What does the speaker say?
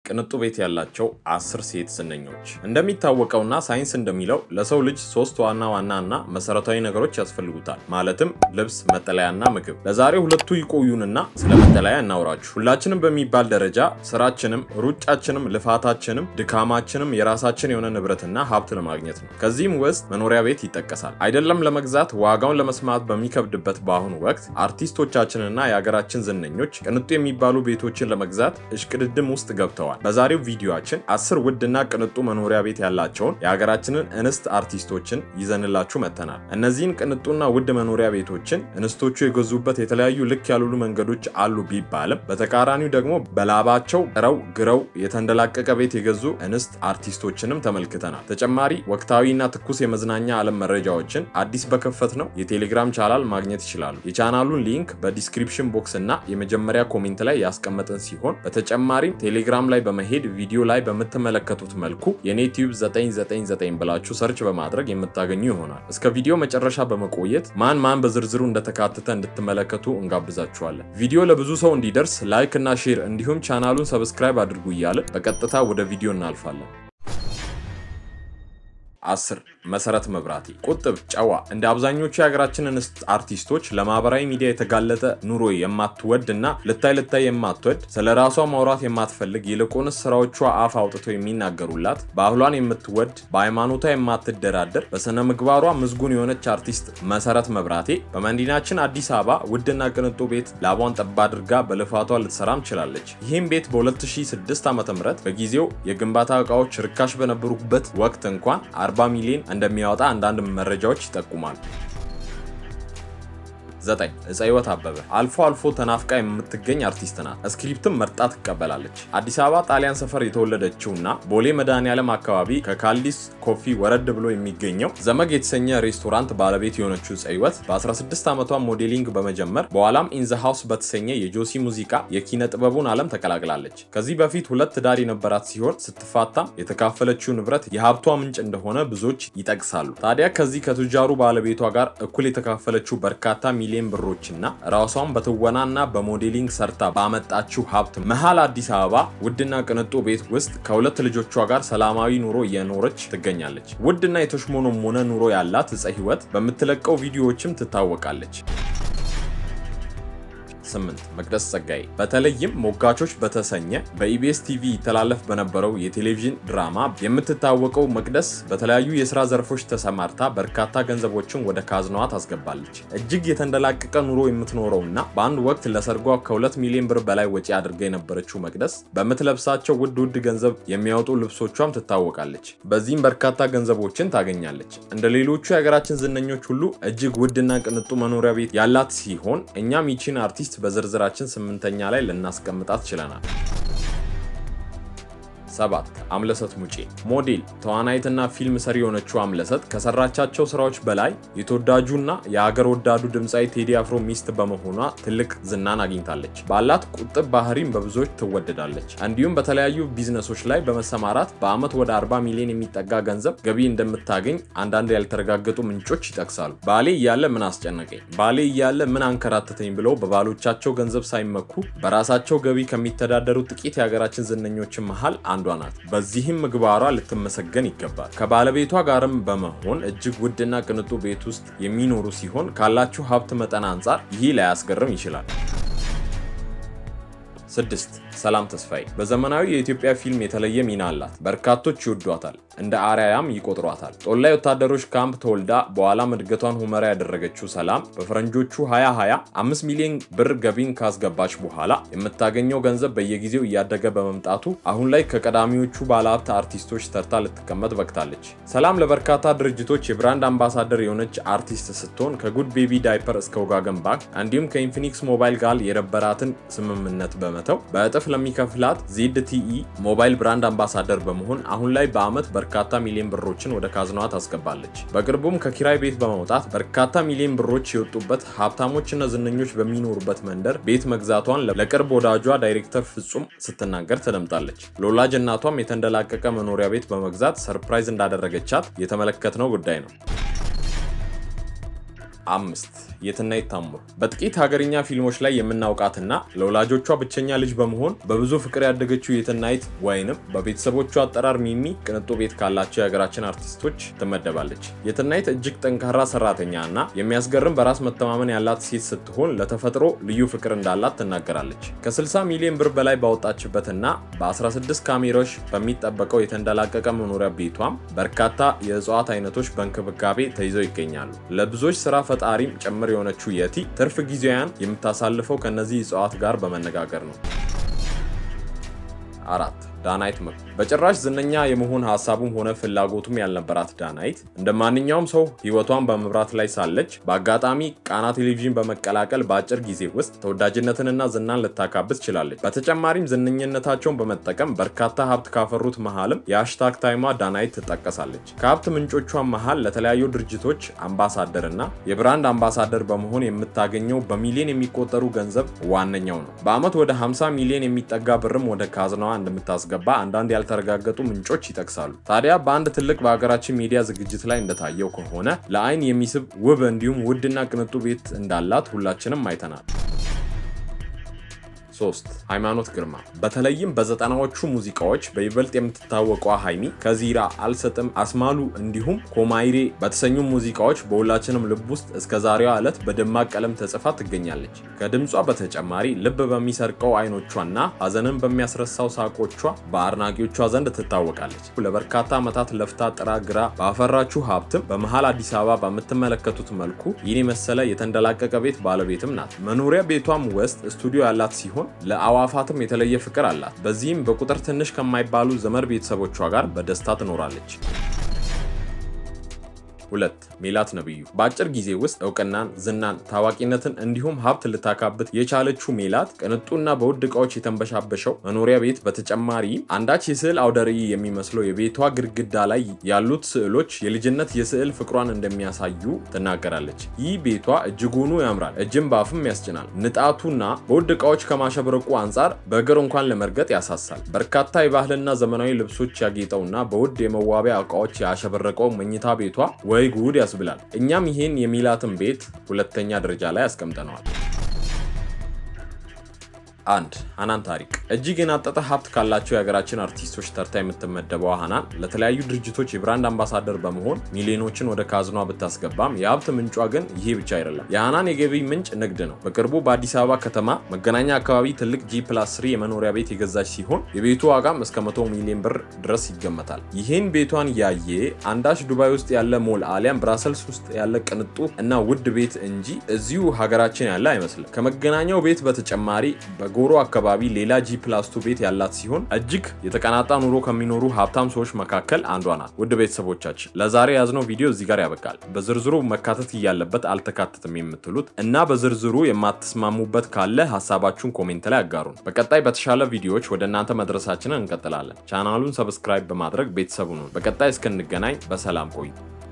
ቅንጡ ቤት ያላቸው 10 ሴት ዝነኞች። እንደሚታወቀውና ሳይንስ እንደሚለው ለሰው ልጅ 3 ዋና መሰረታዊ ነገሮች ያስፈልጉታል። ማለትም ልብስ፣ መጠለያና ምግብ። ለዛሬ ሁለቱ ይቆዩንና ስለ መጠለያ እናውራችሁ። ሁላችንም በሚባል ደረጃ ስራችንም፣ ሩጫችንም፣ ልፋታችንም፣ ድካማችንም የራሳችን የሆነ ንብረትና ሀብት ለማግኘት ነው። ከዚህም ውስጥ መኖሪያ ቤት ይጠቀሳል። አይደለም ለመግዛት ዋጋውን ለመስማት በሚከብድበት በአሁኑ ወቅት አርቲስቶቻችንና የሀገራችን ዝነኞች ቅንጡ የሚባሉ ቤቶችን ለመግዛት እሽቅድድም ውስጥ ገብተዋል። በዛሬው ቪዲዮአችን 10 ውድና ቅንጡ መኖሪያ ቤት ያላቸውን የሀገራችንን እንስት አርቲስቶችን ይዘንላችሁ መጥተናል። እነዚህን ቅንጡና ውድ መኖሪያ ቤቶችን እንስቶቹ የገዙበት የተለያዩ ልክ ያልሆኑ መንገዶች አሉ ቢባልም በተቃራኒው ደግሞ በላባቸው ግረው የተንደላቀቀ ቤት የገዙ እንስት አርቲስቶችንም ተመልክተናል። ተጨማሪ ወቅታዊና ትኩስ የመዝናኛ ዓለም መረጃዎችን አዲስ በከፈት ነው የቴሌግራም ቻናል ማግኘት ይችላሉ። የቻናሉን ሊንክ በዲስክሪፕሽን ቦክስ እና የመጀመሪያ ኮሜንት ላይ ያስቀመጥን ሲሆን በተጨማሪም ቴሌግራም ላይ በመሄድ ቪዲዮ ላይ በምትመለከቱት መልኩ የኔቲዩብ 999 ብላችሁ ሰርች በማድረግ የምታገኙ ይሆናል። እስከ ቪዲዮ መጨረሻ በመቆየት ማን በዝርዝሩ እንደተካተተ እንድትመለከቱ እንጋብዛችኋለን። ቪዲዮ ለብዙ ሰው እንዲደርስ ላይክ እና ሼር እንዲሁም ቻናሉን ሰብስክራይብ አድርጉ እያልን በቀጥታ ወደ ቪዲዮ እናልፋለን። 10 መሰረት መብራቴ። ቁጥብ፣ ጨዋ፣ እንደ አብዛኞቹ የሀገራችን እንስት አርቲስቶች ለማህበራዊ ሚዲያ የተጋለጠ ኑሮ የማትወድና ልታይ የማትወድ ስለራሷ ማውራት የማትፈልግ ይልቁንስ ስራዎቿ አፍ አውጥተው የሚናገሩላት ባህሏን የምትወድ በሃይማኖቷ የማትደራደር በስነ ምግባሯ ምዝጉን የሆነች አርቲስት መሰረት መብራቴ በመዲናችን አዲስ አበባ ውድና ቅንጡ ቤት ላቧን ጠብ አድርጋ በልፋቷ ልትሰራም ችላለች። ይህም ቤት በ2006 ዓ.ም በጊዜው የግንባታ እቃዎች ርካሽ በነበሩበት ወቅት እንኳን 40 ሚሊዮን እንደሚያወጣ አንዳንድ መረጃዎች ይጠቁማሉ። 9 እፀይወት አበበ። አልፎ ተናፍቃ የምትገኝ አርቲስት ናት። ስክሪፕትም መርጣ ትቀበላለች። አዲስ አበባ ጣሊያን ሰፈር የተወለደችውና ቦሌ መድኃኔዓለም አካባቢ ከካልዲስ ኮፊ ወረድ ብሎ የሚገኘው ዘመግ የተሰኘ ሬስቶራንት ባለቤት የሆነችው እፀይወት በ16 ዓመቷ ሞዴሊንግ በመጀመር በኋላም ኢን ዘ ሃውስ በተሰኘ የጆሲ ሙዚቃ የኪነ ጥበቡን ዓለም ተቀላቅላለች። ከዚህ በፊት 2 ትዳር የነበራት ሲሆን ስትፋታም የተካፈለችው ንብረት የሀብቷ ምንጭ እንደሆነ ብዙዎች ይጠቅሳሉ። ታዲያ ከዚህ ከቱጃሩ ባለቤቷ ጋር እኩል የተካፈለችው በርካታ ሚሊዮን ብሮችና ራሷን በትወናና በሞዴሊንግ ሰርታ ባመጣችው ሀብት መሃል አዲስ አበባ ውድና ቅንጡ ቤት ውስጥ ከ2 ልጆቿ ጋር ሰላማዊ ኑሮ እየኖረች ትገኛለች። ውድና የተሽሞነሞነ ኑሮ ያላት እፀይወት በምትለቀው ቪዲዮዎችም ትታወቃለች። 8 መቅደስ ጸጋዬ። በተለይም ሞጋቾች በተሰኘ በኢቢኤስ ቲቪ ይተላለፍ በነበረው የቴሌቪዥን ድራማ የምትታወቀው መቅደስ በተለያዩ የሥራ ዘርፎች ተሰማርታ በርካታ ገንዘቦችን ወደ ካዝናዋ ታስገባለች። እጅግ የተንደላቀቀ ኑሮ የምትኖረውና በአንድ ወቅት ለሰርጓ ከ2 ሚሊዮን ብር በላይ ወጪ አድርጋ የነበረችው መቅደስ በምትለብሳቸው ውድ ገንዘብ የሚያወጡ ልብሶቿም ትታወቃለች። በዚህም በርካታ ገንዘቦችን ታገኛለች። እንደ ሌሎቹ የሀገራችን ዝነኞች ሁሉ እጅግ ውድና ቅንጡ መኖሪያ ቤት ያላት ሲሆን እኛም ይቺን አርቲስት በዝርዝራችን 8ኛ ላይ ልናስቀምጣት ችለናል። 7 አምለሰት ሙጬ። ሞዴል፣ ተዋናይትና ፊልም ሰሪ የሆነችው አምለሰት ከሰራቻቸው ስራዎች በላይ የተወዳጁና የሀገር ወዳዱ ድምፃዊ ቴዲ አፍሮ ሚስት በመሆኗ ትልቅ ዝናን አግኝታለች። ባላት ቁጥብ ባህሪም በብዙዎች ትወደዳለች። እንዲሁም በተለያዩ ቢዝነሶች ላይ በመሰማራት በአመት ወደ 40 ሚሊዮን የሚጠጋ ገንዘብ ገቢ እንደምታገኝ አንዳንድ ያልተረጋገጡ ምንጮች ይጠቅሳሉ። ባሌ እያለ ምን አስጨነቀኝ፣ ባሌ እያለ ምን አንከራተተኝ ብለው በባሎቻቸው ገንዘብ ሳይመኩ በራሳቸው ገቢ ከሚተዳደሩ ጥቂት የሀገራችን ዝነኞችን መሃል አንዷ ናት። በዚህም ምግባሯ ልትመሰገን ይገባል። ከባለቤቷ ጋርም በመሆን እጅግ ውድና ቅንጡ ቤት ውስጥ የሚኖሩ ሲሆን ካላችሁ ሀብት መጠን አንጻር ይህ ላያስገርም ይችላል። 6 ሰላም ተስፋዬ። በዘመናዊ የኢትዮጵያ ፊልም የተለየ ሚና አላት። በርካቶች ይወዷታል፣ እንደ አርያም ይቆጥሯታል። ጦላይ ወታደሮች ካምፕ ተወልዳ በኋላም እድገቷን ሁመራ ያደረገችው ሰላም በፈረንጆቹ 2020 5 ሚሊዮን ብር ገቢን ካስገባች በኋላ የምታገኘው ገንዘብ በየጊዜው እያደገ በመምጣቱ አሁን ላይ ከቀዳሚዎቹ ባለሀብት አርቲስቶች ተርታ ልትቀመጥ በቅታለች። ሰላም ለበርካታ ድርጅቶች የብራንድ አምባሳደር የሆነች አርቲስት ስትሆን ከጉድ ቤቢ ዳይፐር እስከ ወጋገን ባንክ እንዲሁም ከኢንፊኒክስ ሞባይል ጋር የነበራትን ስምምነት በመተው በእጥፍ ለሚከፍላት ZTE ሞባይል ብራንድ አምባሳደር በመሆን አሁን ላይ በአመት በርካታ ሚሊዮን ብሮችን ወደ ካዝናዋ ታስገባለች። በቅርቡም ከኪራይ ቤት በመውጣት በርካታ ሚሊዮን ብሮች የወጡበት ሀብታሞችና ዝነኞች በሚኖሩበት መንደር ቤት መግዛቷን ለቅርብ ወዳጇ ዳይሬክተር ፍጹም ስትናገር ተደምጣለች። ለወላጅ እናቷም የተንደላቀቀ መኖሪያ ቤት በመግዛት ሰርፕራይዝ እንዳደረገቻት የተመለከትነው ጉዳይ ነው። 5 የትናየት ታምሩ በጥቂት ሀገርኛ ፊልሞች ላይ የምናውቃትና ለወላጆቿ ብቸኛ ልጅ በመሆን በብዙ ፍቅር ያደገችው የትናየት ወይንም በቤተሰቦቿ አጠራር ሚሚ ቅንጡ ቤት ካላቸው የሀገራችን አርቲስቶች ትመደባለች። የትናየት እጅግ ጠንካራ ሰራተኛና የሚያስገርም በራስ መተማመን ያላት ሴት ስትሆን ለተፈጥሮ ልዩ ፍቅር እንዳላት ትናገራለች። ከ60 ሚሊዮን ብር በላይ ባወጣችበትና በ16 ካሜራዎች በሚጠበቀው የተንደላቀቀ መኖሪያ ቤቷም በርካታ የእጽዋት አይነቶች በእንክብካቤ ተይዘው ይገኛሉ። ለብዙዎች ስራ ፈጣሪም ጭምር የሆነችው የቲ ትርፍ ጊዜያን የምታሳልፈው ከነዚህ እጽዋት ጋር በመነጋገር ነው። 4 ዳናይት መኩ በጭራሽ ዝነኛ የመሆን ሐሳቡም ሆነ ፍላጎቱም ያልነበራት ዳናይት እንደ ማንኛውም ሰው ህይወቷን በመብራት ላይ ሳለች በአጋጣሚ ቃና ቴሌቪዥን በመቀላቀል በአጭር ጊዜ ውስጥ ተወዳጅነትንና ዝናን ልታካብት ችላለች። በተጨማሪም ዝነኝነታቸውን በመጠቀም በርካታ ሀብት ካፈሩት መሃልም የሃሽታግ ታይሟ ዳናይት ትጠቀሳለች። ከሀብት ምንጮቿ መሃል ለተለያዩ ድርጅቶች አምባሳደርና የብራንድ አምባሳደር በመሆን የምታገኘው በሚሊዮን የሚቆጠሩ ገንዘብ ዋነኛው ነው። በአመት ወደ 50 ሚሊዮን የሚጠጋ ብርም ወደ ካዝናዋ እንደምታስገባ አንዳንድ ያልተረጋገጡ ምንጮች ይጠቅሳሉ። ታዲያ በአንድ ትልቅ በሀገራችን ሚዲያ ዝግጅት ላይ እንደታየው ከሆነ ለአይን የሚስብ ውብ እንዲሁም ውድና ቅንጡ ቤት እንዳላት ሁላችንም አይተናል። 3 ሃይማኖት ግርማ በተለይም በዘጠናዎቹ ሙዚቃዎች በይበልጥ የምትታወቀው ሃይሚ ከዚራ አልሰጥም አስማሉ እንዲሁም ኮማይሬ በተሰኙ ሙዚቃዎች በሁላችንም ልብ ውስጥ እስከ ዛሬዋ ዕለት በደማቅ ቀለም ተጽፋ ትገኛለች። ከድምጿ በተጨማሪ ልብ በሚሰርቀው አይኖቿና ሀዘንን በሚያስረሳው ሳቆቿ በአድናቂዎቿ ዘንድ ትታወቃለች። ለበርካታ ዓመታት ለፍታ ጥራ ግራ ባፈራችው ሀብትም በመሃል አዲስ አበባ በምትመለከቱት መልኩ ይህን የመሰለ የተንደላቀቀ ቤት ባለቤትም ናት። መኖሪያ ቤቷም ውስጥ ስቱዲዮ ያላት ሲሆን ለአዋፋትም የተለየ ፍቅር አላት። በዚህም በቁጥር ትንሽ ከማይባሉ ዘመድ ቤተሰቦቿ ጋር በደስታ ትኖራለች። 2 ሜላት ነብዩ በአጭር ጊዜ ውስጥ እውቅናን፣ ዝናን፣ ታዋቂነትን እንዲሁም ሀብት ልታካብት የቻለችው ሜላት ቅንጡና በውድ ዕቃዎች የተንበሻበሸው መኖሪያ ቤት በተጨማሪ አንዳች የስዕል አውደ ርዕይ የሚመስለው የቤቷ ግድግዳ ላይ ያሉት ስዕሎች የልጅነት የስዕል ፍቅሯን እንደሚያሳዩ ትናገራለች። ይህ ቤቷ እጅጉኑ ያምራል፣ እጅን በአፍም ያስጭናል። ንጣቱና በውድ ዕቃዎች ከማሸብረቁ አንጻር በእግር እንኳን ለመርገጥ ያሳሳል። በርካታ የባህልና ዘመናዊ ልብሶች ያጌጠውና በውድ የመዋቢያ ዕቃዎች ያሸበረቀው መኝታ ቤቷ ወይ ጉድ ያስብላል። እኛም ይሄን የሜላትን ቤት ሁለተኛ ደረጃ ላይ አስቀምጠነዋል። 1 ሃናን ታሪቅ እጅግ የናጠጠ ሀብት ካላቸው የሀገራችን አርቲስቶች ተርታ የምትመደበው ሃናን ለተለያዩ ድርጅቶች የብራንድ አምባሳደር በመሆን ሚሊዮኖችን ወደ ካዝኗ ብታስገባም የሀብት ምንጯ ግን ይሄ ብቻ አይደለም። የሃናን የገቢ ምንጭ ንግድ ነው። በቅርቡ በአዲስ አበባ ከተማ መገናኛ አካባቢ ትልቅ G+3 የመኖሪያ ቤት የገዛች ሲሆን የቤቱ ዋጋም እስከ 100 ሚሊዮን ብር ድረስ ይገመታል። ይሄን ቤቷን ያየ አንዳች ዱባይ ውስጥ ያለ ሞል አሊያም ብራሰልስ ውስጥ ያለ ቅንጡ እና ውድ ቤት እንጂ እዚሁ ሀገራችን ያለ አይመስልም። ከመገናኛው ቤት በተጨማሪ ጎሮ አካባቢ ሌላ G+2 ቤት ያላት ሲሆን እጅግ የተቀናጣ ኑሮ ከሚኖሩ ሀብታም ሰዎች መካከል አንዷ ናት። ውድ ቤተሰቦቻችን ለዛሬ ያዝነው ቪዲዮ እዚህ ጋር ያበቃል። በዝርዝሩ መካተት ያለበት አልተካተተም የምትሉት እና በዝርዝሩ የማትስማሙበት ካለ ሐሳባችሁን ኮሜንት ላይ አጋሩን። በቀጣይ በተሻለ ቪዲዮዎች ወደ እናንተ መድረሳችንን እንቀጥላለን። ቻናሉን ሰብስክራይብ በማድረግ ቤተሰቡን በቀጣይ እስክንገናኝ በሰላም ቆዩ።